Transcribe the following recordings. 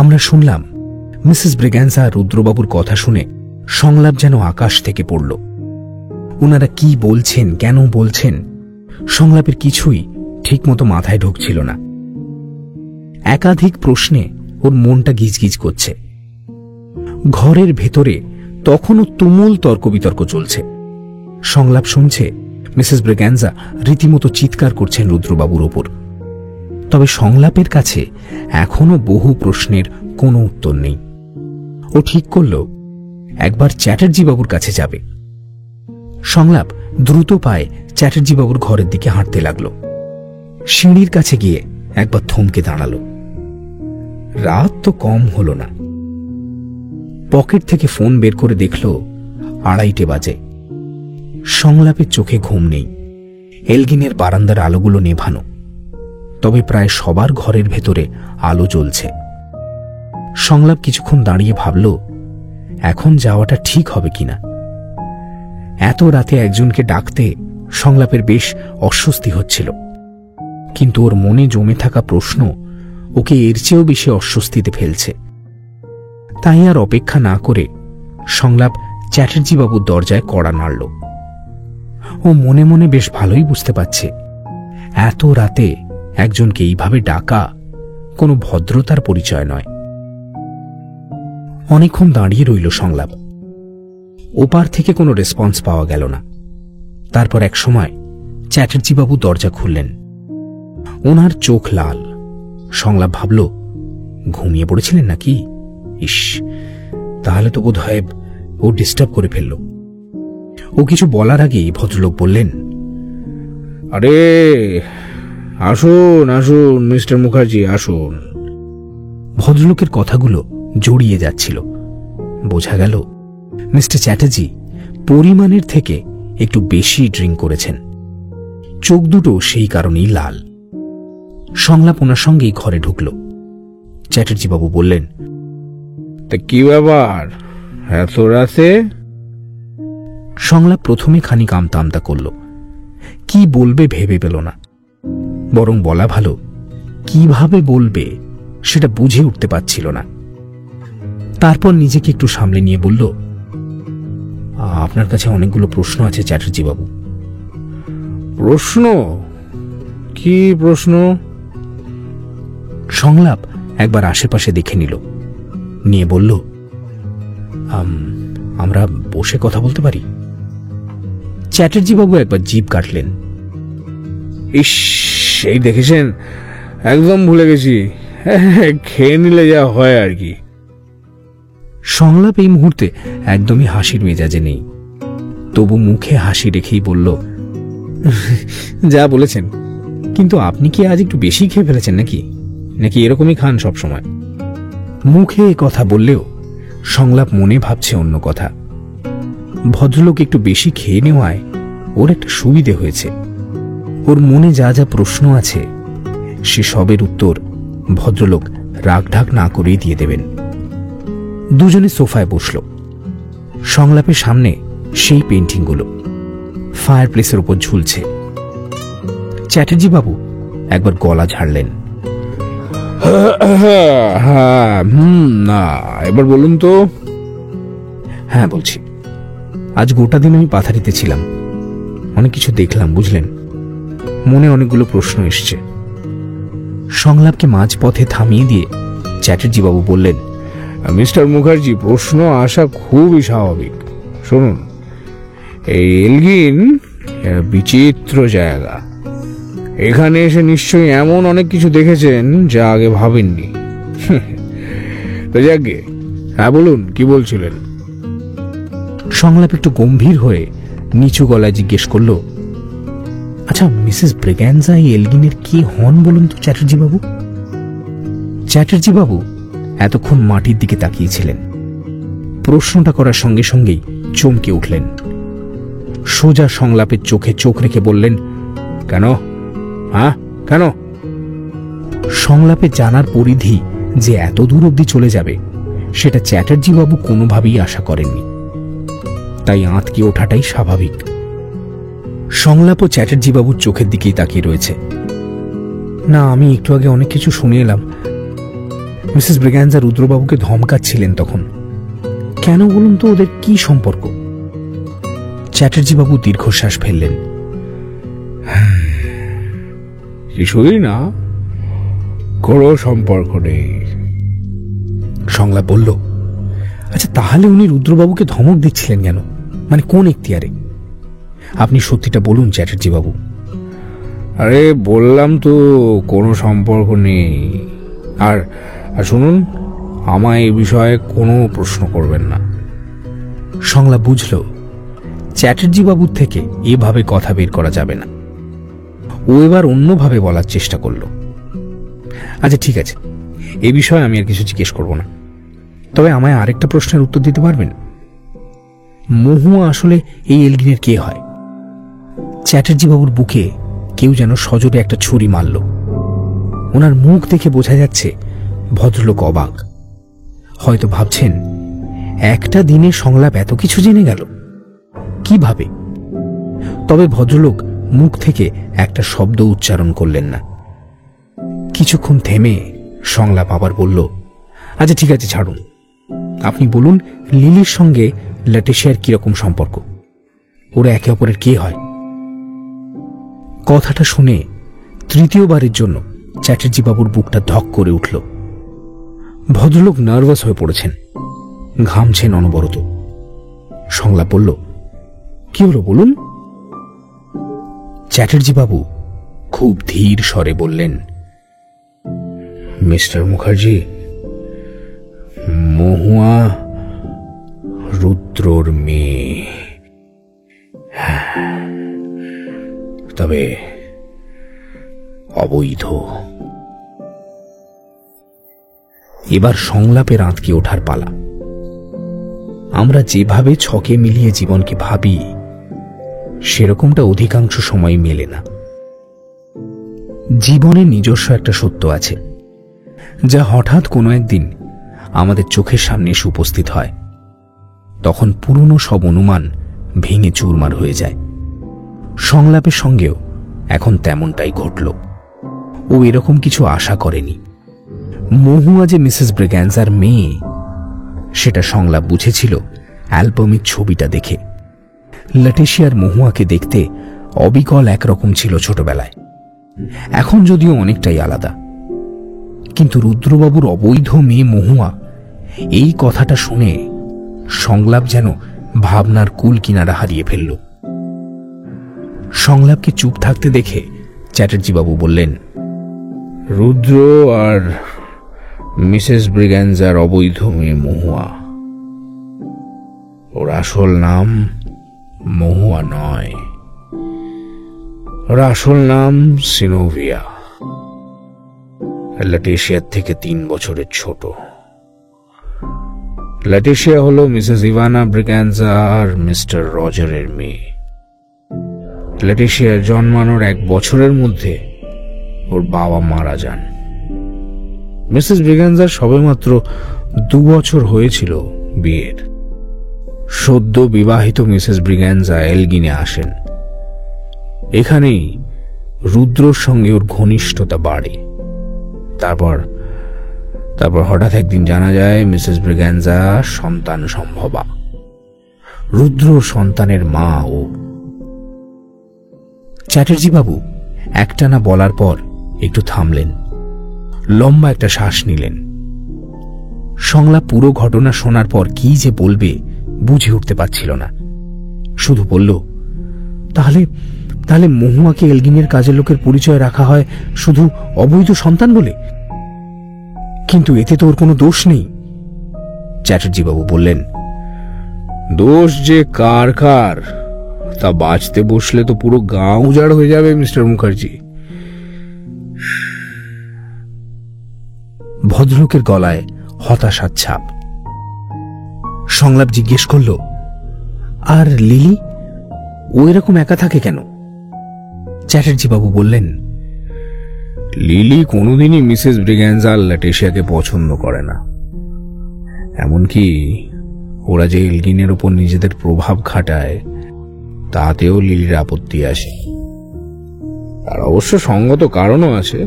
আমরা শুনলাম মিসেস ব্রিগ্যান্সা রুদ্রবাবুর কথা শুনে সংলাপ যেন আকাশ থেকে পড়ল। ওনারা কি বলছেন, কেন বলছেন, সংলাপের কিছুই ঠিকমতো মাথায় ঢুকছিল না। একাধিক প্রশ্নে ওর মনটা গিজগিজ করছে। ঘরের ভেতরে তখনও তুমুল তর্ক বিতর্ক চলছে। সংলাপ শুনছে মিসেস ব্রিগ্যান্সা রীতিমতো চিৎকার করছেন রুদ্রবাবুর ওপর। তবে সংলাপের কাছে এখনো বহু প্রশ্নের কোনো উত্তর নেই। ও ঠিক করল একবার চ্যাটার্জি বাবুর কাছে যাবে। সংলাপ দ্রুত পায়ে চ্যাটার্জি বাবুর ঘরের দিকে হাঁটতে লাগলো। সিঁড়ির কাছে গিয়ে একবার থমকে দাঁড়ালো। রাত তো কম হলো না। পকেট থেকে ফোন বের করে দেখল 2:30 বাজে। সংলাপের চোখে ঘুম নেই। এলগিনের বারান্দার আলোগুলো নেভানো, তবে প্রায় সবার ঘরের ভেতরে আলো জ্বলছে। সংলাপ কিছুক্ষণ দাঁড়িয়ে ভাবল এখন যাওয়াটা ঠিক হবে কিনা। এত রাতে একজনকে ডাকতে সংলাপের বেশ অস্বস্তি হচ্ছিল, কিন্তু ওর মনে জমে থাকা প্রশ্ন ওকে এর চেয়েও বেশি অস্বস্তিতে ফেলছে। তাই আর অপেক্ষা না করে সংলাপ চ্যাটার্জি বাবুর দরজায় কড়া নাড়ল। ও মনে মনে বেশ ভালোই বুঝতে পারছে এত রাতে একজনকে এইভাবে ডাকা কোনো ভদ্রতার পরিচয় নয়। অনেকক্ষণ দাঁড়িয়ে রইল সংলাপ। ওপার থেকে কোনো রেসপন্স পাওয়া গেল না। তারপর এক সময় চ্যাটার্জি বাবু দরজা খুললেন। ওনার চোখ লাল। সংলাপ ভাবল ঘুমিয়ে পড়েছিলেন নাকি। ইস, তাহলে তো বোধ হয় ও ডিস্টার্ব করে ফেলল। ও কিছু বলার আগেই ভদ্রলোক বললেন, আরে আসুন আসুন মিস্টার মুখার্জি, আসুন। ভদ্রলোকের কথাগুলো জড়িয়ে যাচ্ছিল। বোঝা গেল মিস্টার চ্যাটার্জি পরিমাণের থেকে একটু বেশি ড্রিঙ্ক করেছেন। চোখ দুটো সেই কারণেই লাল। সংলাপ ওনার সঙ্গেই ঘরে ঢুকল। চ্যাটার্জি বাবু বললেন, তা কি ব্যাপার এত রাতে? সংলাপ প্রথমে খানিক আমতা আমতা করল। কি বলবে ভেবে পেল না। বরং বলা ভালো, কিভাবে বলবে সেটা বুঝে উঠতে পারছিল না। তারপর নিজেকে একটু সামলে নিয়ে বলল, আপনার কাছে অনেকগুলো প্রশ্ন আছে চ্যাটার্জি বাবু। প্রশ্ন? কি প্রশ্ন? সংলাপ একবার আশেপাশে দেখে নিল, নিয়ে বলল, আমরা বসে কথা বলতে পারি? চ্যাটার্জি বাবু একবার জিভ কাটলেন। ইস, এই দেখেছেন, একদম ভুলে গেছি। খেয়ে নিলে যা হয় আর কি। সংলাপ এই মুহূর্তে একদমই হাসির মেজাজে নেই। তবু মুখে হাসি রেখেই বলল, যা বলেছেন, কিন্তু আপনি কি আজ একটু বেশি খেয়ে ফেলেছেন নাকি নাকি এরকমই খান সব সময়? মুখে এ কথা বললেও সংলাপ মনে ভাবছে অন্য কথা। ভদ্রলোক একটু বেশি খেয়ে নেওয়ায় ওর একটা সুবিধে হয়েছে। ওর মনে যা যা প্রশ্ন আছে সে সবের উত্তর ভদ্রলোক রাগঢাক না করেই দিয়ে দেবেন। দুজনে সোফায় বসল। সংলাপের সামনে সেই পেন্টিংগুলো ফায়ারপ্লেসের উপর ঝুলছে। চ্যাটার্জি বাবু একবার গলা ঝাড়লেন। না, এবার বলুন তো। হ্যাঁ বলছি, আজ গোটা দিন আমি পাথারিতে ছিলাম। অনেক কিছু দেখলাম, বুঝলেন। মনে অনেকগুলো প্রশ্ন এসছে। সংলাপকে মাঝপথে থামিয়ে দিয়ে চ্যাটার্জি বাবু বললেন, মিস্টার মুখার্জি, প্রশ্ন আসা খুবই স্বাভাবিক। শুনুন, এই এলগিন বিচিত্র জায়গা। এখানে এসে নিশ্চয়ই এমন অনেক কিছু দেখেছেন যা আগে ভাবেননি। তো যাকে, হ্যাঁ বলুন, কি বলছিলেন? সংলাপ একটু গম্ভীর হয়ে নিচু গলায় জিজ্ঞেস করল, আচ্ছা মিসেস ব্রিগ্যান্সা এই এলগিনের কি হন বলুন তো চ্যাটার্জি বাবু? চ্যাটার্জি বাবু এতক্ষণ মাটির দিকে তাকিয়েছিলেন। প্রশ্নটা করার সঙ্গে সঙ্গেই চমকে উঠলেন। সোজা সংলাপের চোখে চোখ রেখে বললেন, কেন? হ্যাঁ, কেন? সংলাপে জানার পরিধি যে এত দূর অব্দি চলে যাবে সেটা চ্যাটার্জি বাবু কোনোভাবেই আশা করেননি। তাই আঁতকে ওঠাটাই স্বাভাবিক। সংলাপ ও চ্যাটার্জি বাবুর চোখের দিকেই তাকিয়ে রয়েছে। না, আমি একটু আগে অনেক কিছু শুনে এলাম। মিসেস ব্রিগ্যাঞ্জা রুদ্রবাবুকে ধমকাচ্ছিলেন তখন। কেন বলুন তো, ওদের কি সম্পর্ক? চ্যাটার্জি বাবু দীর্ঘশ্বাস ফেললেন। কিছুই না, কোনো সম্পর্ক নেই। সংলাপ বলল, আচ্ছা তাহলে উনি রুদ্রবাবুকে ধমক দিচ্ছিলেন কেন? মানে কোন এখতিয়ারে? আপনি সত্যিটা বলুন চ্যাটার্জি বাবু। আরে বললাম তো কোনো সম্পর্ক নেই। আর শুনুন, আমায় এই বিষয়ে কোনো প্রশ্ন করবেন না। সংলাপ বুঝল চ্যাটার্জি বাবুর থেকে এভাবে কথা বের করা যাবে না। ও এবার অন্যভাবে বলার চেষ্টা করল। আচ্ছা ঠিক আছে, এ বিষয়ে আমি আর কিছু জিজ্ঞেস করব না, তবে আমায় আরেকটা প্রশ্নের উত্তর দিতে পারবেন? মহুয়া আসলে এই এলগিনের কে হয়? চ্যাটার্জি বাবুর বুকে কেউ যেন সজোরে একটা ছুরি মারল। ওনার মুখ দেখে বোঝা যাচ্ছে ভদ্রলোক অবাক। হয়তো ভাবছেন একটা দিনে সংলাপ এত কিছু জেনে গেল কিভাবে। তবে ভদ্রলোক মুখ থেকে একটা শব্দ উচ্চারণ করলেন না। কিছুক্ষণ থেমে সংলাপ আবার বলল, আচ্ছা ঠিক আছে ছাড়ুন, আপনি বলুন লিলির সঙ্গে ল্যাটিশিয়ার কিরকম সম্পর্ক? ওরা একে অপরের কে হয়? কথাটা শুনে তৃতীয়বারের জন্য চ্যাটার্জি বাবুর বুকটা ধক করে উঠল। ভদ্রলোক নার্ভাস হয়ে পড়েছেন, ঘামছেন অনবরত। সংলাপ বলল, কি হলো বলুন? চ্যাটার্জি বাবু খুব ধীর স্বরে বললেন, মিস্টার মুখার্জি, মহুয়া রুদ্রর মেয়ে, তবে অবৈধ। এবার সংলাপের আঁতকে ওঠার পালা। আমরা যেভাবে ছকে মিলিয়ে জীবনকে ভাবি সেরকমটা অধিকাংশ সময় মেলে না। জীবনের নিজস্ব একটা সত্য আছে যা হঠাৎ কোনো একদিন আমাদের চোখের সামনে এসে উপস্থিত হয়। তখন পুরনো সব অনুমান ভেঙে চুরমার হয়ে যায়। সংলাপের সঙ্গেও এখন তেমনটাই ঘটল। ও এরকম কিছু আশা করেনি। মহুয়া যে মিসেস ব্রিগ্যাঞ্জার মেয়ে সেটা সংলাপ বুঝেছিল অ্যালবামের ছবিটা দেখে। ল্যাটিশিয়ার মহুয়াকে দেখতে অবিকল একরকম ছিল ছোটবেলায়, এখন যদিও অনেকটাই আলাদা। কিন্তু রুদ্রবাবুর অবৈধ মেয়ে মহুয়া, এই কথাটা শুনে সংলাপ যেন ভাবনার কুল কিনারা হারিয়ে ফেলল। সংলাপকে চুপ থাকতে দেখে চ্যাটার্জি বাবু বললেন, রুদ্র আর মিসেস ব্রিগ্যাঞ্জার অবৈধ মেয়ে মহুয়া, ওর আসল নাম মহুয়া নয়, ওর আসল নাম সিনোভিয়া। ল্যাটিশিয়ার থেকে 3 বছরের ছোট। ল্যাটিশিয়া হলো মিসেস ইভানা ব্রিগ্যাঞ্জা আর মিস্টার রজারের মেয়ে। ল্যাটিশিয়ার জন্মানোর 1 বছরের মধ্যে ওর বাবা মারা যান। মিসেস ব্রিগ্যাঞ্জার সবেমাত্র 2 বছর হয়েছিল বিয়ের। সদ্য বিবাহিত মিসেস ব্রিগ্যাঞ্জা এলগিনে আসেন। এখানেই রুদ্রর সঙ্গে ওর ঘনিষ্ঠতা বাড়ে। তারপর হঠাৎ একদিন জানা যায় মিসেস ব্রিগ্যাঞ্জা সন্তান সম্ভবা। রুদ্র সন্তানের মা ও। চ্যাটার্জি বাবু একটানা বলার পর একটু থামলেন, লম্বা একটা শ্বাস নিলেন। সংলাপ পুরো ঘটনা শোনার পর কি যে বলবে বুঝে উঠতে পারছিল না। শুধু বলল, তাহলে মহুয়াকে এলগিনের কাজের লোকের পরিচয় রাখা হয় শুধু অবৈধ সন্তান বলে? কিন্তু এতে তো ওর কোনো দোষ নেই। চ্যাটার্জি বাবু বললেন, দোষ যে কার কার তা বাঁচতে বসলে তো পুরো গাঁ উজাড় হয়ে যাবে মিস্টার মুখার্জি। ভদ্রলোকের গলায় হতাশার ছাপ। সংলাপ জিজ্ঞেস করল, আর লিলি, ও এরকম একা থাকে কেন? চ্যাটার্জি বাবু বললেন, লিলি কোনোদিনই মিসেস ব্রিগ্যাঞ্জা ল্যাটিশিয়াকে পছন্দ করে না। এমনকি ওরা যে এলগিনের উপর নিজেদের প্রভাব খাটায় তাতেও লিলির আপত্তি আসে। তার অবশ্য সঙ্গত কারণও আছে।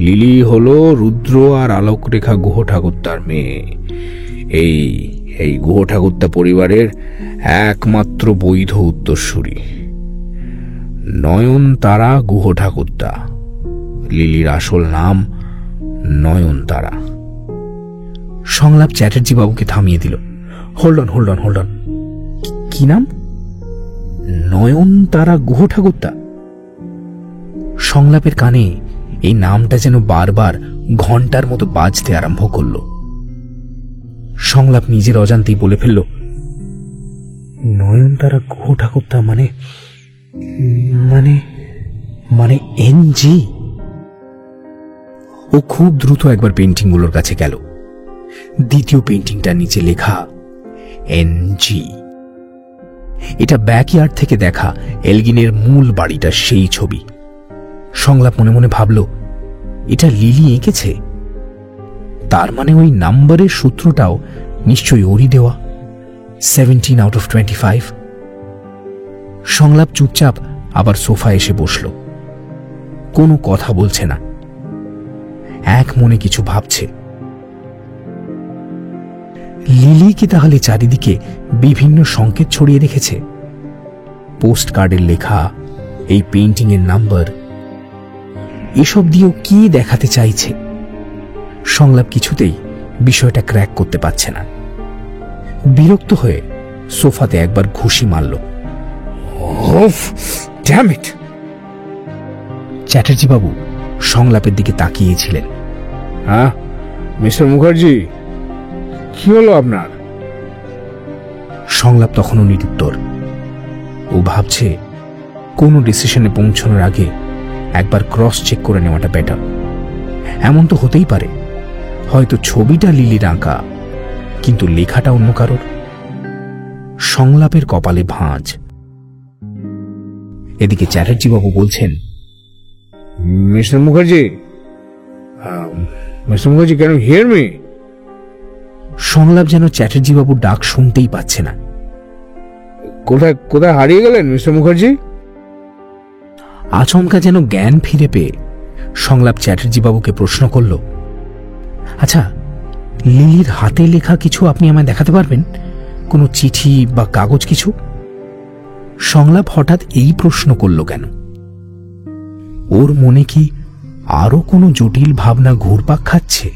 লিলি হলো রুদ্র আর আলোকরেখা গুহ ঠাকুরতার মেয়ে। এই এই গুহ ঠাকুরতা পরিবারের একমাত্র বৈধ উত্তরসূরি নয়নতারা গুহ ঠাকুরতা। লিলির আসল নাম নয়নতারা। সংলাপ চ্যাটার্জি বাবুকে থামিয়ে দিল। হোল্ড অন, কি নাম? নয়নতারা গুহ ঠাকুরতা। সংলাপের কানে এই নামটা যেন বারবার ঘন্টার মতো বাজতে আরম্ভ করল। সংলাপ নিজের অজান্তেই বলে ফেলল, নয়নতারা গুহ ঠাকুরতা মানে মানে মানে এনজি। ও খুব দ্রুত একবার পেন্টিংগুলোর কাছে গেল। দ্বিতীয় পেন্টিংটা নিচে লেখা এনজি। এটা ব্যাকইয়ার্ড থেকে দেখা এলগিনের মূল বাড়িটা সেই ছবি। সংলাপ মনে মনে ভাবল, এটা লিলি এঁকেছে। তার মানে ওই নাম্বারের সূত্রটাও নিশ্চয়ই ওরই দেওয়া, 17 out of 25। সংলাপ চুপচাপ আবার সোফায় এসে বসল। কোনো কথা বলছে না, এক মনে কিছু ভাবছে। লিলি কি তাহলে চারিদিকে বিভিন্ন সংকেত ছড়িয়ে রেখেছে? পোস্ট কার্ডের লেখা, এই পেইন্টিং এর নাম্বার, এসব দিয়েও কি দেখাতে চাইছে? সংলাপ কিছুতেই বিষয়টা ক্র্যাক করতে পারছে না। বিরক্ত হয়ে সোফাতে একবার ঘুষি মারল। চ্যাটার্জি বাবু সংলাপের দিকে তাকিয়েছিলেন। হ্যাঁ মিস্টার মুখার্জি, কি হলো আপনার? সংলাপ তখনও নিরুত্তর। ও ভাবছে কোনো ডিসিশনে পৌঁছানোর আগে একবার ক্রস চেক করে নেওয়াটা বেটার। এমন তো হতেই পারে হয়তো ছবিটা লিলির আঁকা, কিন্তু লেখাটা অন্য কারোর। সংলাপের কপালে ভাঁজ। এদিকে চ্যাটার্জি বাবু বলছেন, mister Mukherjee, can you hear me? সংলাপ যেন চ্যাটার্জি বাবুর ডাক শুনতেই পাচ্ছে না। কোথায় কোথায় হারিয়ে গেলেন মিস্টার মুখার্জি? আচমকা যেন জ্ঞান ফিরে পেয়ে সংলাপ চ্যাটার্জি বাবুকে প্রশ্ন করল, আচ্ছা, লিলির হাতে লেখা কিছু আপনি আমায় দেখাতে পারবেন? কোনো চিঠি বা কাগজ কিছু? সংলাপ হঠাৎ এই প্রশ্ন করল কেন? ওর মনে কি আরো কোনো জটিল ভাবনা ঘুরপাক খাচ্ছে?